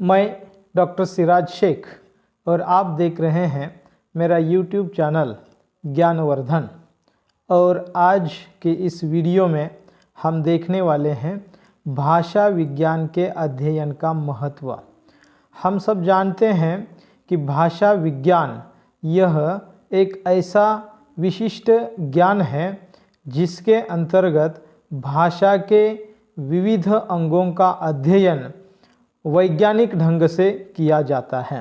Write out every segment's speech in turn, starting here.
मैं डॉक्टर सिराज शेख और आप देख रहे हैं मेरा यूट्यूब चैनल ज्ञानवर्धन। और आज के इस वीडियो में हम देखने वाले हैं भाषा विज्ञान के अध्ययन का महत्व। हम सब जानते हैं कि भाषा विज्ञान यह एक ऐसा विशिष्ट ज्ञान है जिसके अंतर्गत भाषा के विविध अंगों का अध्ययन वैज्ञानिक ढंग से किया जाता है।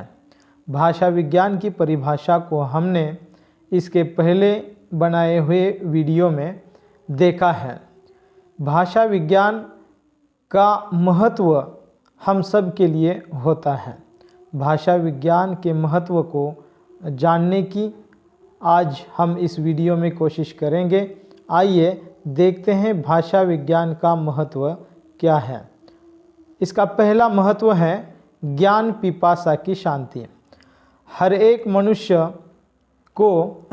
भाषा विज्ञान की परिभाषा को हमने इसके पहले बनाए हुए वीडियो में देखा है। भाषा विज्ञान का महत्व हम सब के लिए होता है। भाषा विज्ञान के महत्व को जानने की आज हम इस वीडियो में कोशिश करेंगे। आइए देखते हैं भाषा विज्ञान का महत्व क्या है। इसका पहला महत्व है ज्ञान पिपासा की शांति। हर एक मनुष्य को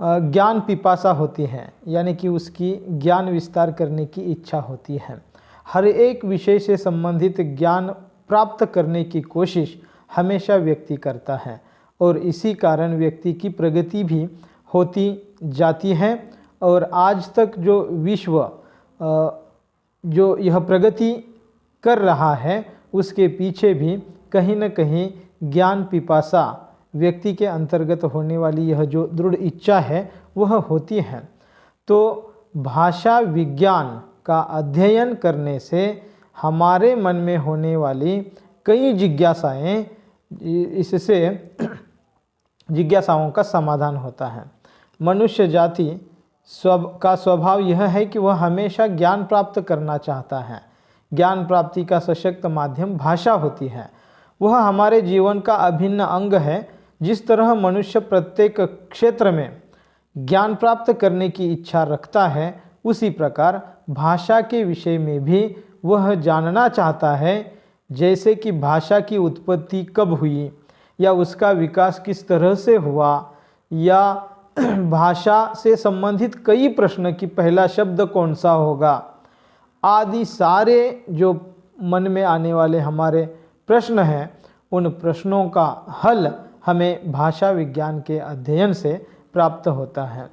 ज्ञान पिपासा होती है, यानी कि उसकी ज्ञान विस्तार करने की इच्छा होती है। हर एक विषय से संबंधित ज्ञान प्राप्त करने की कोशिश हमेशा व्यक्ति करता है और इसी कारण व्यक्ति की प्रगति भी होती जाती है। और आज तक जो विश्व जो यह प्रगति कर रहा है उसके पीछे भी कहीं न कहीं ज्ञान पिपासा व्यक्ति के अंतर्गत होने वाली यह जो दृढ़ इच्छा है वह होती है। तो भाषा विज्ञान का अध्ययन करने से हमारे मन में होने वाली कई जिज्ञासाएं, इससे जिज्ञासाओं का समाधान होता है। मनुष्य जाति का स्वभाव यह है कि वह हमेशा ज्ञान प्राप्त करना चाहता है। ज्ञान प्राप्ति का सशक्त माध्यम भाषा होती है। वह हमारे जीवन का अभिन्न अंग है। जिस तरह मनुष्य प्रत्येक क्षेत्र में ज्ञान प्राप्त करने की इच्छा रखता है, उसी प्रकार भाषा के विषय में भी वह जानना चाहता है। जैसे कि भाषा की उत्पत्ति कब हुई, या उसका विकास किस तरह से हुआ, या भाषा से संबंधित कई प्रश्न कि पहला शब्द कौन सा होगा, आदि सारे जो मन में आने वाले हमारे प्रश्न हैं, उन प्रश्नों का हल हमें भाषा विज्ञान के अध्ययन से प्राप्त होता है।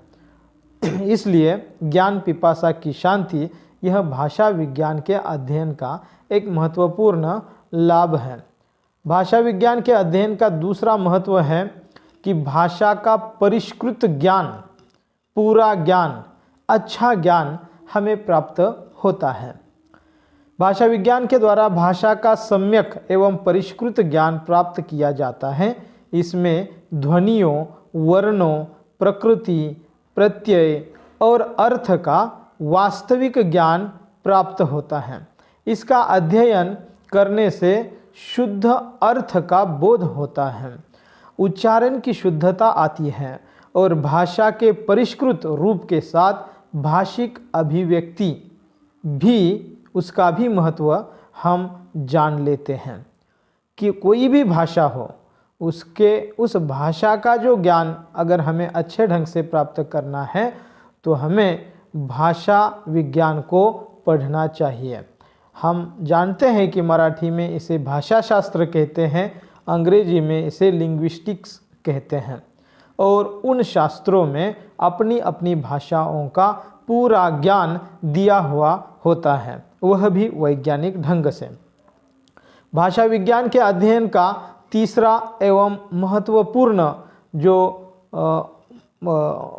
इसलिए ज्ञान पिपासा की शांति यह भाषा विज्ञान के अध्ययन का एक महत्वपूर्ण लाभ है। भाषा विज्ञान के अध्ययन का दूसरा महत्व है कि भाषा का परिष्कृत ज्ञान, पूरा ज्ञान, अच्छा ज्ञान हमें प्राप्त होता है। भाषा विज्ञान के द्वारा भाषा का सम्यक एवं परिष्कृत ज्ञान प्राप्त किया जाता है। इसमें ध्वनियों, वर्णों, प्रकृति, प्रत्यय और अर्थ का वास्तविक ज्ञान प्राप्त होता है। इसका अध्ययन करने से शुद्ध अर्थ का बोध होता है, उच्चारण की शुद्धता आती है और भाषा के परिष्कृत रूप के साथ भाषिक अभिव्यक्ति भी, उसका भी महत्व हम जान लेते हैं। कि कोई भी भाषा हो, उस भाषा का जो ज्ञान अगर हमें अच्छे ढंग से प्राप्त करना है तो हमें भाषा विज्ञान को पढ़ना चाहिए। हम जानते हैं कि मराठी में इसे भाषा शास्त्र कहते हैं, अंग्रेजी में इसे लिंग्विस्टिक्स कहते हैं, और उन शास्त्रों में अपनी अपनी भाषाओं का पूरा ज्ञान दिया हुआ होता है, वह भी वैज्ञानिक ढंग से। भाषा विज्ञान के अध्ययन का तीसरा एवं महत्वपूर्ण जो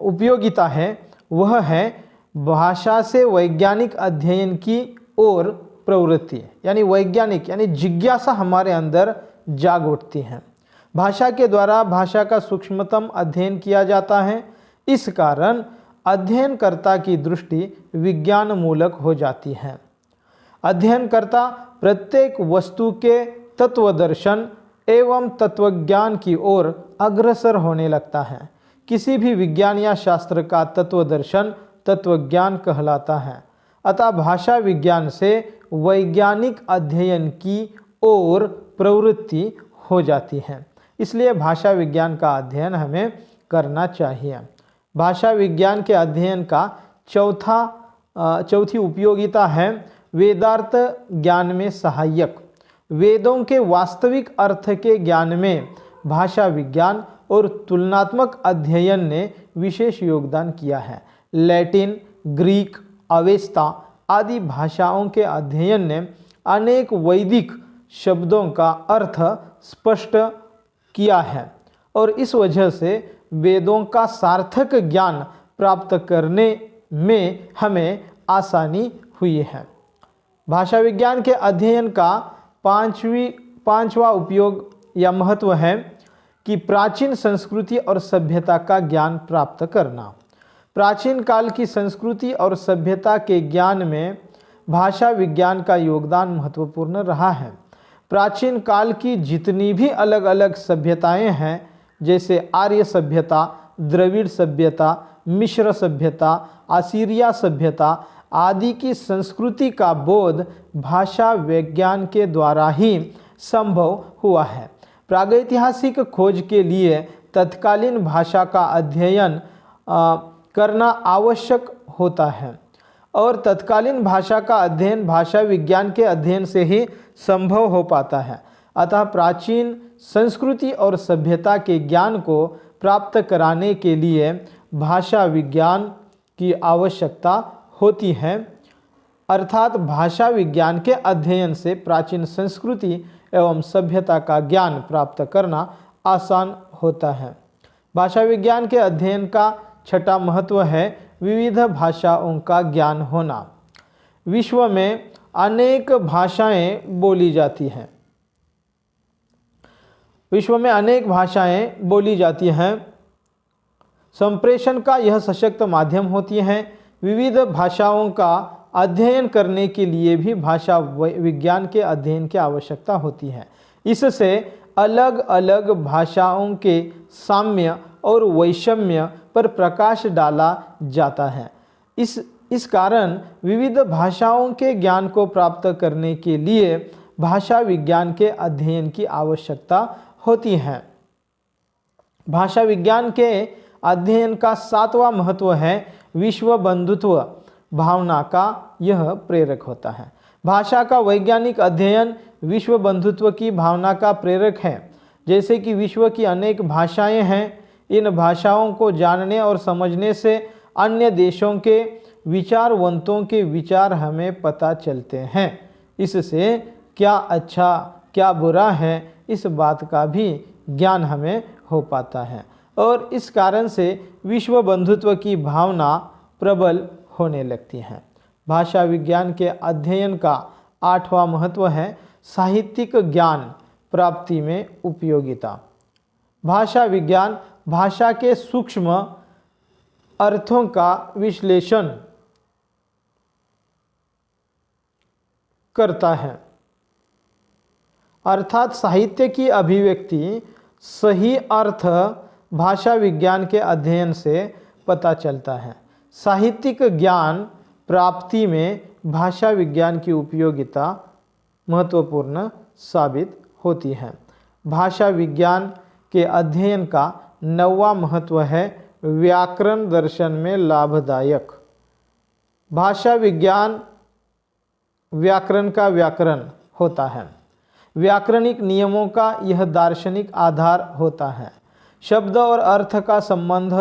उपयोगिता है वह है भाषा से वैज्ञानिक अध्ययन की ओर प्रवृत्ति, यानी वैज्ञानिक यानी जिज्ञासा हमारे अंदर जाग उठती है। भाषा के द्वारा भाषा का सूक्ष्मतम अध्ययन किया जाता है। इस कारण अध्ययनकर्ता की दृष्टि विज्ञान मूलक हो जाती है। अध्ययनकर्ता प्रत्येक वस्तु के तत्वदर्शन एवं तत्वज्ञान की ओर अग्रसर होने लगता है। किसी भी विज्ञान या शास्त्र का तत्वदर्शन तत्वज्ञान कहलाता है। अतः भाषा विज्ञान से वैज्ञानिक अध्ययन की ओर प्रवृत्ति हो जाती है। इसलिए भाषा विज्ञान का अध्ययन हमें करना चाहिए। भाषा विज्ञान के अध्ययन का चौथी उपयोगिता है वेदार्थ ज्ञान में सहायक। वेदों के वास्तविक अर्थ के ज्ञान में भाषा विज्ञान और तुलनात्मक अध्ययन ने विशेष योगदान किया है। लैटिन, ग्रीक, अवेस्ता आदि भाषाओं के अध्ययन ने अनेक वैदिक शब्दों का अर्थ स्पष्ट किया है और इस वजह से वेदों का सार्थक ज्ञान प्राप्त करने में हमें आसानी हुई है। भाषा विज्ञान के अध्ययन का पांचवा उपयोग या महत्व है कि प्राचीन संस्कृति और सभ्यता का ज्ञान प्राप्त करना। प्राचीन काल की संस्कृति और सभ्यता के ज्ञान में भाषा विज्ञान का योगदान महत्वपूर्ण रहा है। प्राचीन काल की जितनी भी अलग अलग सभ्यताएं हैं, जैसे आर्य सभ्यता, द्रविड़ सभ्यता, मिश्र सभ्यता, असीरिया सभ्यता आदि की संस्कृति का बोध भाषा विज्ञान के द्वारा ही संभव हुआ है। प्रागैतिहासिक खोज के लिए तत्कालीन भाषा का अध्ययन करना आवश्यक होता है और तत्कालीन भाषा का अध्ययन भाषा विज्ञान के अध्ययन से ही संभव हो पाता है। अतः प्राचीन संस्कृति और सभ्यता के ज्ञान को प्राप्त कराने के लिए भाषा विज्ञान की आवश्यकता होती है, अर्थात भाषा विज्ञान के अध्ययन से प्राचीन संस्कृति एवं सभ्यता का ज्ञान प्राप्त करना आसान होता है। भाषा विज्ञान के अध्ययन का छठा महत्व है विविध भाषाओं का ज्ञान होना। विश्व में अनेक भाषाएं बोली जाती हैं। विश्व में अनेक भाषाएं बोली जाती हैं। संप्रेषण का यह सशक्त माध्यम होती हैं। विविध भाषाओं का अध्ययन करने के लिए भी भाषा विज्ञान के अध्ययन की आवश्यकता होती है। इससे अलग अलग भाषाओं के साम्य और वैषम्य पर प्रकाश डाला जाता है। इस कारण विविध भाषाओं के ज्ञान को प्राप्त करने के लिए भाषा विज्ञान के अध्ययन की आवश्यकता होती है। भाषा विज्ञान के अध्ययन का सातवां महत्व है विश्व बंधुत्व भावना का यह प्रेरक होता है। भाषा का वैज्ञानिक अध्ययन विश्व बंधुत्व की भावना का प्रेरक है। जैसे कि विश्व की अनेक भाषाएं हैं, इन भाषाओं को जानने और समझने से अन्य देशों के विचारवंतों के विचार हमें पता चलते हैं। इससे क्या अच्छा क्या बुरा है इस बात का भी ज्ञान हमें हो पाता है और इस कारण से विश्व बंधुत्व की भावना प्रबल होने लगती है। भाषा विज्ञान के अध्ययन का आठवां महत्व है साहित्यिक ज्ञान प्राप्ति में उपयोगिता। भाषा विज्ञान भाषा के सूक्ष्म अर्थों का विश्लेषण करता है, अर्थात साहित्य की अभिव्यक्ति सही अर्थ भाषा विज्ञान के अध्ययन से पता चलता है। साहित्यिक ज्ञान प्राप्ति में भाषा विज्ञान की उपयोगिता महत्वपूर्ण साबित होती है। भाषा विज्ञान के अध्ययन का नौवां महत्व है व्याकरण दर्शन में लाभदायक। भाषा विज्ञान व्याकरण का व्याकरण होता है। व्याकरणिक नियमों का यह दार्शनिक आधार होता है। शब्द और अर्थ का संबंध,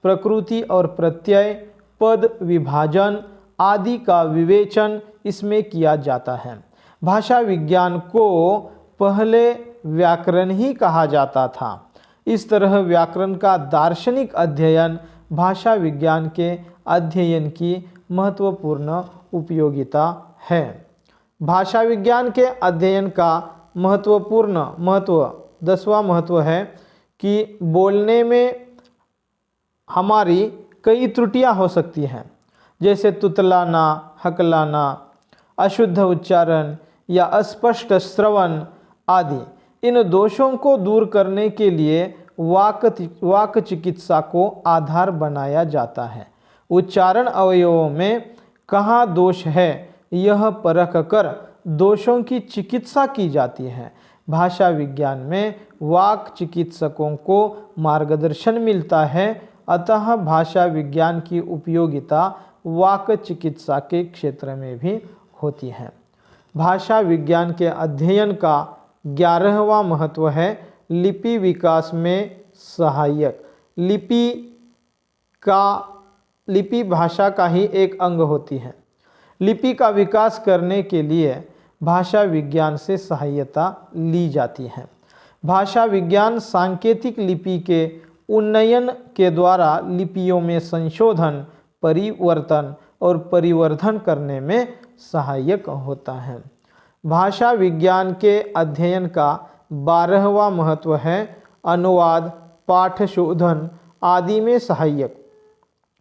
प्रकृति और प्रत्यय, पद विभाजन आदि का विवेचन इसमें किया जाता है। भाषा विज्ञान को पहले व्याकरण ही कहा जाता था। इस तरह व्याकरण का दार्शनिक अध्ययन भाषा विज्ञान के अध्ययन की महत्वपूर्ण उपयोगिता है। भाषा विज्ञान के अध्ययन का दसवां महत्व है कि बोलने में हमारी कई त्रुटियां हो सकती हैं, जैसे तुतलाना, हकलाना, अशुद्ध उच्चारण या अस्पष्ट श्रवण आदि। इन दोषों को दूर करने के लिए वाक चिकित्सा को आधार बनाया जाता है। उच्चारण अवयवों में कहाँ दोष है यह परख कर दोषों की चिकित्सा की जाती है। भाषा विज्ञान में वाक चिकित्सकों को मार्गदर्शन मिलता है, अतः भाषा विज्ञान की उपयोगिता वाक चिकित्सा के क्षेत्र में भी होती है। भाषा विज्ञान के अध्ययन का 11वां महत्व है लिपि विकास में सहायक। लिपि भाषा का ही एक अंग होती है। लिपि का विकास करने के लिए भाषा विज्ञान से सहायता ली जाती है। भाषा विज्ञान सांकेतिक लिपि के उन्नयन के द्वारा लिपियों में संशोधन, परिवर्तन और परिवर्धन करने में सहायक होता है। भाषा विज्ञान के अध्ययन का 12वां महत्व है अनुवाद, पाठ शोधन आदि में सहायक।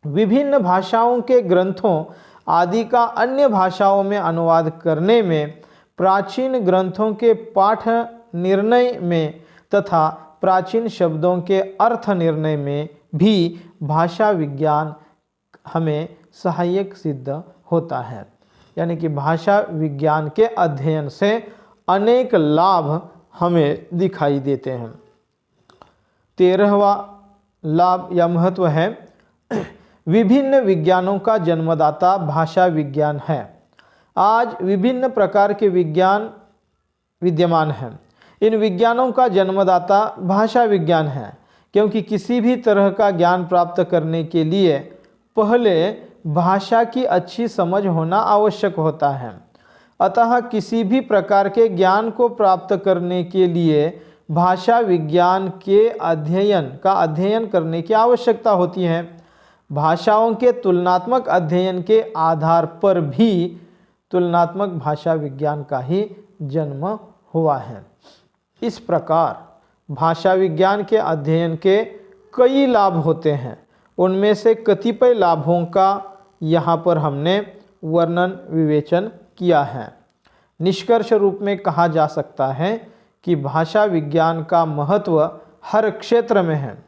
विभिन्न भाषाओं के ग्रंथों आदि का अन्य भाषाओं में अनुवाद करने में, प्राचीन ग्रंथों के पाठ निर्णय में तथा प्राचीन शब्दों के अर्थ निर्णय में भी भाषा विज्ञान हमें सहायक सिद्ध होता है। यानी कि भाषा विज्ञान के अध्ययन से अनेक लाभ हमें दिखाई देते हैं। 13वां लाभ या महत्व है विभिन्न विज्ञानों का जन्मदाता भाषा विज्ञान है। आज विभिन्न प्रकार के विज्ञान विद्यमान हैं। इन विज्ञानों का जन्मदाता भाषा विज्ञान है, क्योंकि किसी भी तरह का ज्ञान प्राप्त करने के लिए पहले भाषा की अच्छी समझ होना आवश्यक होता है। अतः किसी भी प्रकार के ज्ञान को प्राप्त करने के लिए भाषा विज्ञान के अध्ययन करने की आवश्यकता होती है। भाषाओं के तुलनात्मक अध्ययन के आधार पर भी तुलनात्मक भाषा विज्ञान का ही जन्म हुआ है। इस प्रकार भाषा विज्ञान के अध्ययन के कई लाभ होते हैं। उनमें से कतिपय लाभों का यहाँ पर हमने वर्णन विवेचन किया है। निष्कर्ष रूप में कहा जा सकता है कि भाषा विज्ञान का महत्व हर क्षेत्र में है।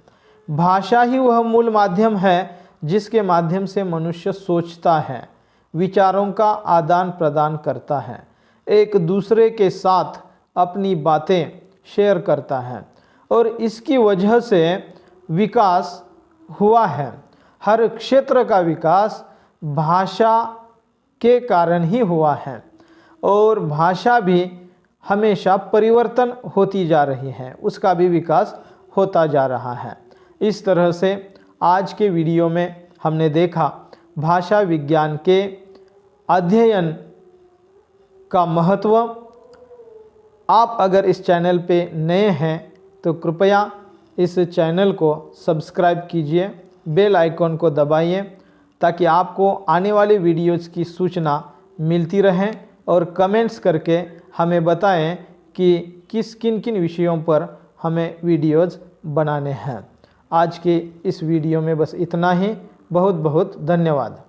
भाषा ही वह मूल माध्यम है जिसके माध्यम से मनुष्य सोचता है, विचारों का आदान प्रदान करता है, एक दूसरे के साथ अपनी बातें शेयर करता है और इसकी वजह से विकास हुआ है। हर क्षेत्र का विकास भाषा के कारण ही हुआ है और भाषा भी हमेशा परिवर्तन होती जा रही है, उसका भी विकास होता जा रहा है। इस तरह से आज के वीडियो में हमने देखा भाषा विज्ञान के अध्ययन का महत्व। आप अगर इस चैनल पे नए हैं तो कृपया इस चैनल को सब्सक्राइब कीजिए, बेल आइकॉन को दबाइए ताकि आपको आने वाले वीडियोज़ की सूचना मिलती रहे और कमेंट्स करके हमें बताएं कि किन किन विषयों पर हमें वीडियोज़ बनाने हैं। आज के इस वीडियो में बस इतना ही। बहुत बहुत धन्यवाद।